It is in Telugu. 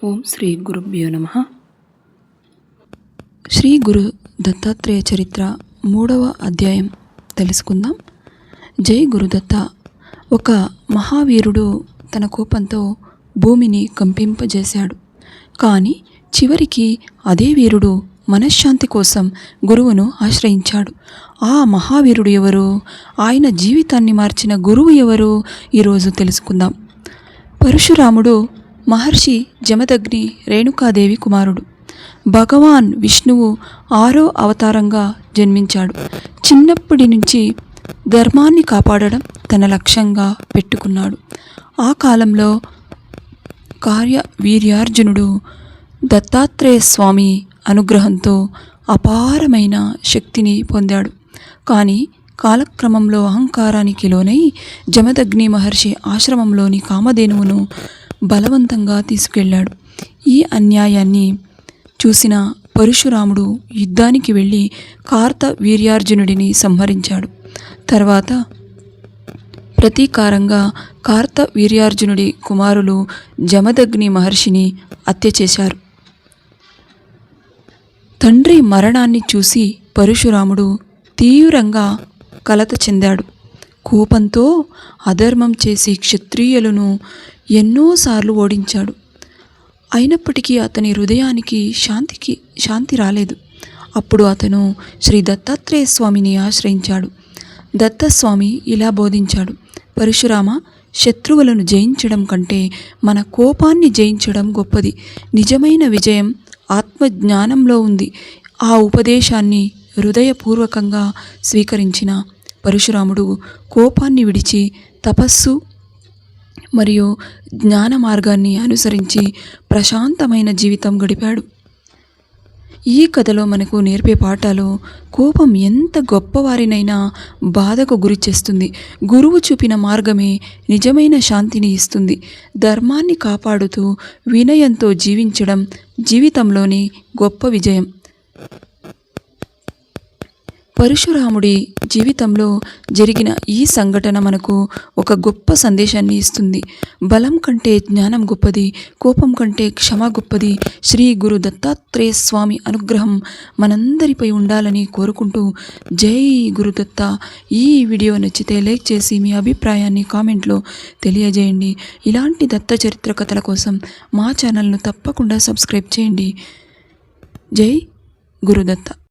ఓం శ్రీ గురుభ్యో నమః. శ్రీ గురు దత్తాత్రేయ చరిత్ర 3వ అధ్యాయం తెలుసుకుందాం. జై గురుదత్త. ఒక మహావీరుడు తన కోపంతో భూమిని కంపింపజేశాడు. కానీ చివరికి అదే వీరుడు మనశ్శాంతి కోసం గురువును ఆశ్రయించాడు. ఆ మహావీరుడు ఎవరు? ఆయన జీవితాన్ని మార్చిన గురువు ఎవరు? ఈరోజు తెలుసుకుందాం. పరశురాముడు మహర్షి జమదగ్ని రేణుకాదేవి కుమారుడు. భగవాన్ విష్ణువు 6వ అవతారంగా జన్మించాడు. చిన్నప్పటి నుంచి ధర్మాన్ని కాపాడడం తన లక్ష్యంగా పెట్టుకున్నాడు. ఆ కాలంలో కార్యవీర్యార్జునుడు దత్తాత్రేయ స్వామి అనుగ్రహంతో అపారమైన శక్తిని పొందాడు. కానీ కాలక్రమంలో అహంకారానికి లోనై జమదగ్ని మహర్షి ఆశ్రమంలోని కామధేనువును బలవంతంగా తీసుకెళ్లాడు. ఈ అన్యాయాన్ని చూసిన పరశురాముడు యుద్ధానికి వెళ్ళి కార్తవీర్యార్జునుడిని సంహరించాడు. తర్వాత ప్రతీకారంగా కార్తవీర్యార్జునుడి కుమారులు జమదగ్ని మహర్షిని హత్య చేశారు. తండ్రి మరణాన్ని చూసి పరశురాముడు తీవ్రంగా కలత చెందాడు. కోపంతో అధర్మం చేసి క్షత్రియులను ఎన్నోసార్లు ఓడించాడు. అయినప్పటికీ అతని హృదయానికి శాంతి రాలేదు. అప్పుడు అతను శ్రీ దత్తాత్రేయ స్వామిని ఆశ్రయించాడు. దత్తస్వామి ఇలా బోధించాడు: పరశురామ, శత్రువులను జయించడం కంటే మన కోపాన్ని జయించడం గొప్పది. నిజమైన విజయం ఆత్మజ్ఞానంలో ఉంది. ఆ ఉపదేశాన్ని హృదయపూర్వకంగా స్వీకరించిన పరశురాముడు కోపాన్ని విడిచి తపస్సు మరియు జ్ఞాన మార్గాన్ని అనుసరించి ప్రశాంతమైన జీవితం గడిపాడు. ఈ కథలో మనకు నేర్పే పాఠాలు: కోపం ఎంత గొప్పవారినైనా బాధకు గురి చేస్తుంది. గురువు చూపిన మార్గమే నిజమైన శాంతిని ఇస్తుంది. ధర్మాన్ని కాపాడుతూ వినయంతో జీవించడం జీవితంలోని గొప్ప విజయం. పరశురాముడి జీవితంలో జరిగిన ఈ సంఘటన మనకు ఒక గొప్ప సందేశాన్ని ఇస్తుంది. బలం కంటే జ్ఞానం గొప్పది, కోపం కంటే క్షమ గొప్పది. శ్రీ గురు దత్తాత్రేయ స్వామి అనుగ్రహం మనందరిపై ఉండాలని కోరుకుంటూ జై గురుదత్త. ఈ వీడియో నచ్చితే లైక్ చేసి మీ అభిప్రాయాన్ని కామెంట్లో తెలియజేయండి. ఇలాంటి దత్త చరిత్ర కథల కోసం మా ఛానల్ను తప్పకుండా సబ్స్క్రైబ్ చేయండి. జై గురుదత్త.